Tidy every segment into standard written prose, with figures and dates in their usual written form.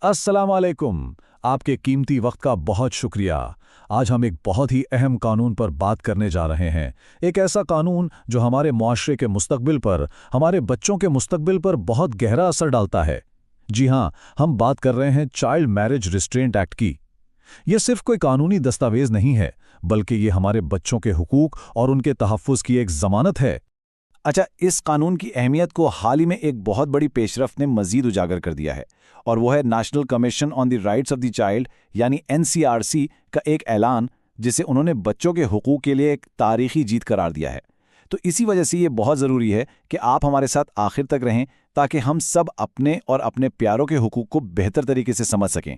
अस्सलाम वालेकुम। आपके कीमती वक्त का बहुत शुक्रिया। आज हम एक बहुत ही अहम कानून पर बात करने जा रहे हैं। एक ऐसा कानून जो हमारे मुआशरे के मुस्तकबिल पर, हमारे बच्चों के मुस्तकबिल पर बहुत गहरा असर डालता है। जी हाँ, हम बात कर रहे हैं चाइल्ड मैरिज रिस्ट्रेंट एक्ट की। ये सिर्फ कोई कानूनी दस्तावेज नहीं है, बल्कि ये हमारे बच्चों के हुकूक और उनके तहफ़्फ़ुज़ की एक ज़मानत है। अच्छा, इस कानून की अहमियत को हाल ही में एक बहुत बड़ी पेशरफ्त ने मजीद उजागर कर दिया है, और वो है national commission on the rights of the child यानी एनसीआरसी का एक ऐलान, जिसे उन्होंने बच्चों के हुकूक के लिए एक तारीखी जीत करार दिया है। तो इसी वजह से ये बहुत ज़रूरी है कि आप हमारे साथ आखिर तक रहें, ताकि हम सब अपने और अपने प्यारों के हुकूक को बेहतर तरीके से समझ सकें।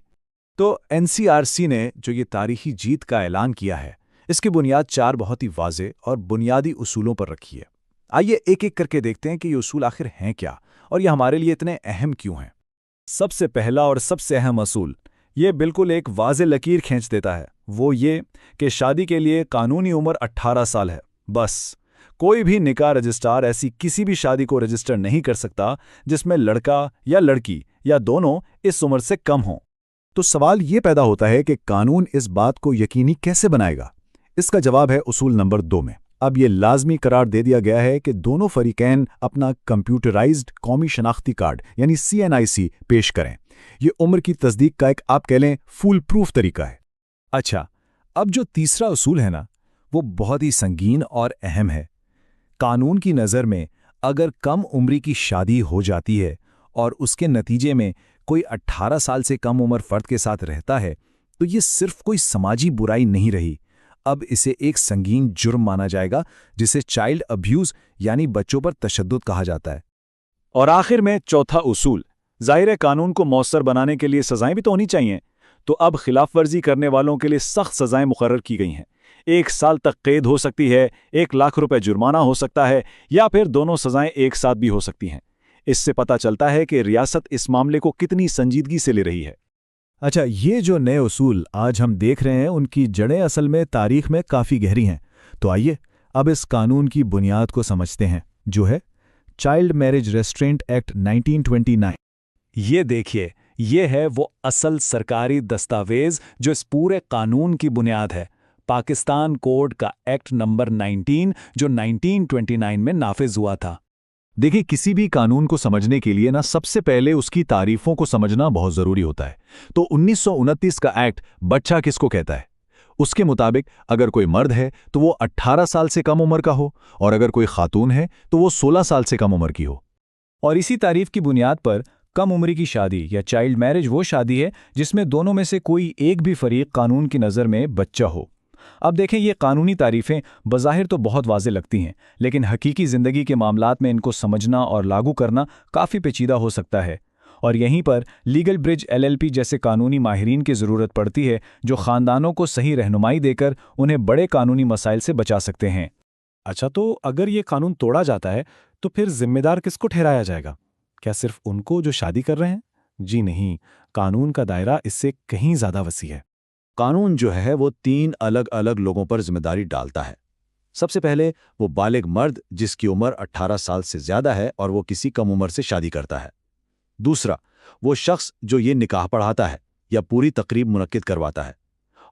तो एनसीआरसी ने जो ये तारीखी जीत का ऐलान किया है, इसकी बुनियाद चार बहुत ही वाज़ेह और बुनियादी उसूलों पर रखी है। आइए एक-एक करके देखते हैं कि ये उसूल आखिर हैं क्या और ये हमारे लिए इतने अहम क्यों हैं। सबसे पहला और सबसे अहम असूल, ये बिल्कुल एक वाज़ेह लकीर खींच देता है। वो ये कि शादी के लिए कानूनी उम्र 18 साल है। बस कोई भी निकाह रजिस्ट्रार ऐसी किसी भी शादी को रजिस्टर नहीं कर सकता जिसमें लड़का या लड़की या दोनों इस उम्र से कम हों। तो सवाल ये पैदा होता है कि कानून इस बात को यकीनी कैसे बनाएगा? इसका जवाब है उसूल नंबर 2 में। अब ये लाजमी करार दे दिया गया है कि दोनों फरीकैन अपना कंप्यूटराइज्ड कौमी शनाख्ती कार्ड यानी CNIC पेश करें। ये उम्र की तस्दीक का एक, आप कह लें, फूल प्रूफ तरीका है। अच्छा, अब जो तीसरा उसूल है ना, वो बहुत ही संगीन और अहम है। कानून की नज़र में अगर कम उम्री की शादी हो जाती है और उसके नतीजे में कोई 18 साल से कम उम्र फर्द के साथ रहता है, तो ये सिर्फ कोई समाजी बुराई नहीं रही, अब इसे एक संगीन जुर्म माना जाएगा, जिसे चाइल्ड अब्यूज यानी बच्चों पर तशद्दुद कहा जाता है। और आखिर में चौथा उसूल, ज़ाहिर है कानून को मौसर बनाने के लिए सज़ाएं भी तो होनी चाहिए। तो अब खिलाफ वर्जी करने वालों के लिए सख्त सज़ाएं मुकर्रर की गई हैं। 1 साल तक कैद हो सकती है, 1 लाख रुपए जुर्माना हो सकता है, या फिर दोनों सज़ाएं एक साथ भी हो सकती हैं। इससे पता चलता है कि रियासत इस मामले को कितनी संजीदगी से ले रही है। अच्छा, ये जो नए उसूल आज हम देख रहे हैं, उनकी जड़ें असल में तारीख में काफ़ी गहरी हैं। तो आइए अब इस कानून की बुनियाद को समझते हैं, जो है चाइल्ड मैरिज रेस्ट्रेंट एक्ट 1929। ये देखिए, ये है वो असल सरकारी दस्तावेज जो इस पूरे कानून की बुनियाद है। पाकिस्तान कोड का एक्ट नंबर 19 जो 1929 में नाफिज हुआ था। देखिए, किसी भी कानून को समझने के लिए ना सबसे पहले उसकी तारीफों को समझना बहुत ज़रूरी होता है। तो 1929 का एक्ट बच्चा किसको कहता है? उसके मुताबिक अगर कोई मर्द है तो वो 18 साल से कम उम्र का हो, और अगर कोई खातून है तो वो 16 साल से कम उम्र की हो। और इसी तारीफ की बुनियाद पर कम उम्र की शादी या चाइल्ड मैरिज वो शादी है जिसमें दोनों में से कोई एक भी फरीक कानून की नज़र में बच्चा हो। अब देखें, ये कानूनी तारीफें बज़ाहिर तो बहुत वाज़ेह लगती हैं, लेकिन हकीकी ज़िंदगी के मामलात में इनको समझना और लागू करना काफ़ी पेचीदा हो सकता है। और यहीं पर लीगल ब्रिज LLP जैसे कानूनी माहिरीन की ज़रूरत पड़ती है, जो ख़ानदानों को सही रहनुमाई देकर उन्हें बड़े कानूनी मसाइल से बचा सकते हैं। अच्छा, तो अगर ये कानून तोड़ा जाता है तो फिर जिम्मेदार किसको ठहराया जाएगा? क्या सिर्फ उनको जो शादी कर रहे हैं? जी नहीं, कानून का दायरा इससे कहीं ज़्यादा वसी है। कानून जो है वो 3 अलग अलग लोगों पर जिम्मेदारी डालता है। सबसे पहले वो बालिग मर्द जिसकी उम्र 18 साल से ज़्यादा है और वो किसी कम उम्र से शादी करता है। दूसरा, वो शख्स जो ये निकाह पढ़ाता है या पूरी तकरीब मुनक्किद करवाता है।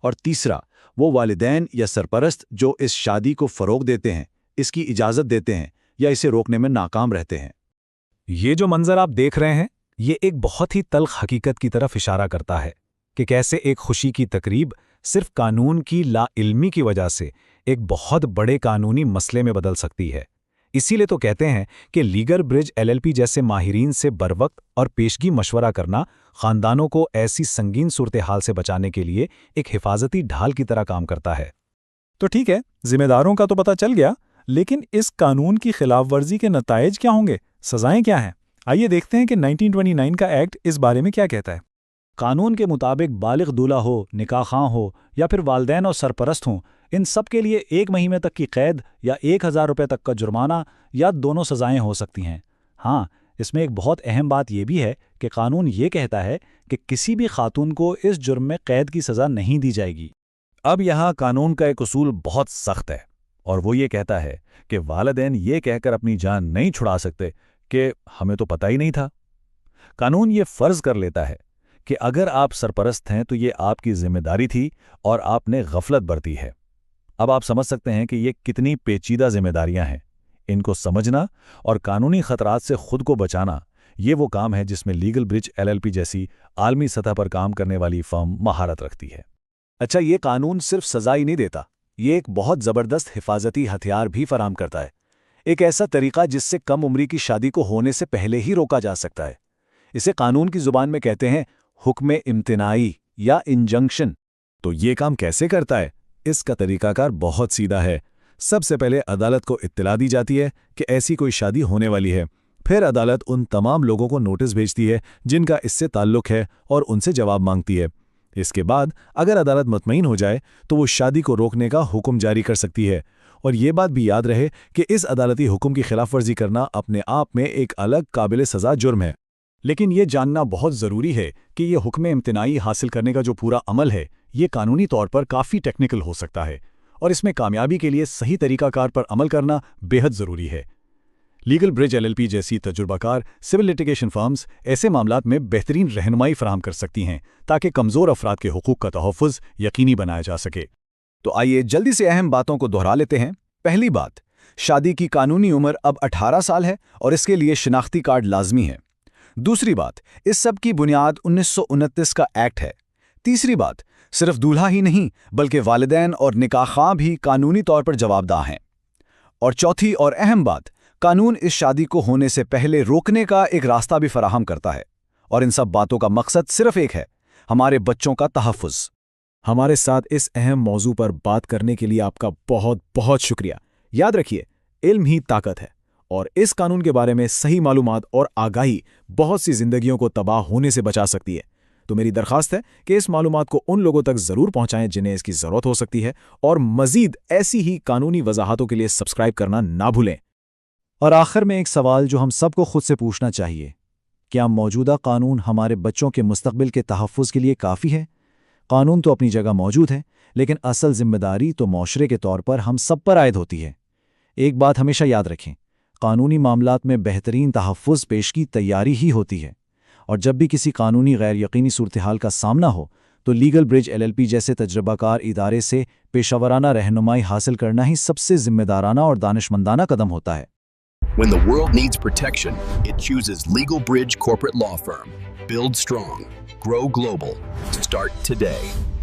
और तीसरा, वो वालिदैन या सरपरस्त जो इस शादी को फ़रोग़ देते हैं, इसकी इजाज़त देते हैं या इसे रोकने में नाकाम रहते हैं। ये जो मंजर आप देख रहे हैं, ये एक बहुत ही तल्ख़ हकीकत की तरफ इशारा करता है कि कैसे एक खुशी की तकरीब सिर्फ कानून की लाइल्मी की वजह से एक बहुत बड़े कानूनी मसले में बदल सकती है। इसीलिए तो कहते हैं कि लीगल ब्रिज LLP जैसे माहिरीन से बरवक्त और पेशगी मशवरा करना ख़ानदानों को ऐसी संगीन सूरत हाल से बचाने के लिए एक हिफाजती ढाल की तरह काम करता है। तो ठीक है, जिम्मेदारों का तो पता चल गया, लेकिन इस कानून की खिलाफ वर्जी के नताइज क्या होंगे, सज़ाएं क्या हैं? आइए देखते हैं कि 1929 का एक्ट इस बारे में क्या कहता है। कानून के मुताबिक बालिग दूल्हा हो, निकाह खां हो या फिर वालिदैन और सरपरस्त हों, इन सब के लिए 1 महीने तक की कैद या 1000 रुपये तक का जुर्माना या दोनों सज़ाएं हो सकती हैं। हाँ, इसमें एक बहुत अहम बात यह भी है कि कानून ये कहता है कि किसी भी खातून को इस जुर्म में कैद की सज़ा नहीं दी जाएगी। अब यहाँ कानून का एक उसूल बहुत सख्त है, और वो ये कहता है कि वालिदैन ये कहकर अपनी जान नहीं छुड़ा सकते कि हमें तो पता ही नहीं था। कानून ये फ़र्ज़ कर लेता है کہ اگر آپ سرپرست ہیں تو یہ آپ کی ذمہ داری تھی اور آپ نے غفلت برتی ہے۔ اب آپ سمجھ سکتے ہیں کہ یہ کتنی پیچیدہ ذمہ داریاں ہیں۔ ان کو سمجھنا اور قانونی خطرات سے خود کو بچانا، یہ وہ کام ہے جس میں لیگل برج LLP جیسی عالمی سطح پر کام کرنے والی فرم مہارت رکھتی ہے۔ اچھا، یہ قانون صرف سزا ہی نہیں دیتا، یہ ایک بہت زبردست حفاظتی ہتھیار بھی فراہم کرتا ہے۔ ایک ایسا طریقہ جس سے کم عمری کی شادی کو ہونے سے پہلے ہی روکا جا سکتا ہے۔ اسے قانون کی زبان میں کہتے ہیں حکم امتناعی یا انجنکشن۔ تو یہ کام کیسے کرتا ہے؟ اس کا طریقہ کار بہت سیدھا ہے۔ سب سے پہلے عدالت کو اطلاع دی جاتی ہے کہ ایسی کوئی شادی ہونے والی ہے۔ پھر عدالت ان تمام لوگوں کو نوٹس بھیجتی ہے جن کا اس سے تعلق ہے اور ان سے جواب مانگتی ہے۔ اس کے بعد اگر عدالت مطمئن ہو جائے تو وہ شادی کو روکنے کا حکم جاری کر سکتی ہے۔ اور یہ بات بھی یاد رہے کہ اس عدالتی حکم کی خلاف ورزی کرنا اپنے آپ میں ایک الگ قابل سزا جرم ہے۔ لیکن یہ جاننا بہت ضروری ہے کہ یہ حکم امتناعی حاصل کرنے کا جو پورا عمل ہے، یہ قانونی طور پر کافی ٹیکنیکل ہو سکتا ہے، اور اس میں کامیابی کے لیے صحیح طریقہ کار پر عمل کرنا بے حد ضروری ہے۔ لیگل برج LLP جیسی تجربہ کار سول لیٹیگیشن فرمز ایسے معاملات میں بہترین رہنمائی فراہم کر سکتی ہیں تاکہ کمزور افراد کے حقوق کا تحفظ یقینی بنایا جا سکے۔ تو آئیے جلدی سے اہم باتوں کو دہرا لیتے ہیں۔ پہلی بات، شادی کی قانونی عمر اب 18 سال ہے اور اس کے لیے شناختی کارڈ لازمی ہے۔ دوسری بات، اس سب کی بنیاد 1929 کا ایکٹ ہے۔ تیسری بات، صرف دولہا ہی نہیں بلکہ والدین اور نکاح خواہ بھی قانونی طور پر جوابدہ ہیں۔ اور چوتھی اور اہم بات، قانون اس شادی کو ہونے سے پہلے روکنے کا ایک راستہ بھی فراہم کرتا ہے، اور ان سب باتوں کا مقصد صرف ایک ہے: ہمارے بچوں کا تحفظ۔ ہمارے ساتھ اس اہم موضوع پر بات کرنے کے لیے آپ کا بہت بہت شکریہ۔ یاد رکھیے، علم ہی طاقت ہے، اور اس قانون کے بارے میں صحیح معلومات اور آگاہی بہت سی زندگیوں کو تباہ ہونے سے بچا سکتی ہے۔ تو میری درخواست ہے کہ اس معلومات کو ان لوگوں تک ضرور پہنچائیں جنہیں اس کی ضرورت ہو سکتی ہے، اور مزید ایسی ہی قانونی وضاحتوں کے لیے سبسکرائب کرنا نہ بھولیں۔ اور آخر میں ایک سوال جو ہم سب کو خود سے پوچھنا چاہیے: کیا موجودہ قانون ہمارے بچوں کے مستقبل کے تحفظ کے لیے کافی ہے؟ قانون تو اپنی جگہ موجود ہے، لیکن اصل ذمہ داری تو معاشرے کے طور پر ہم سب پر عائد ہوتی ہے۔ ایک بات ہمیشہ یاد رکھیں، قانونی معاملات میں بہترین تحفظ پیش کی تیاری ہی ہوتی ہے، اور جب بھی کسی قانونی غیر یقینی صورتحال کا سامنا ہو تو لیگل برج LLP جیسے تجربہ کار ادارے سے پیشہ ورانہ رہنمائی حاصل کرنا ہی سب سے ذمہ دارانہ اور دانشمندانہ قدم ہوتا ہے۔ When the world needs protection, it chooses Legal Bridge Corporate Law Firm. Build strong. Grow global. Start today.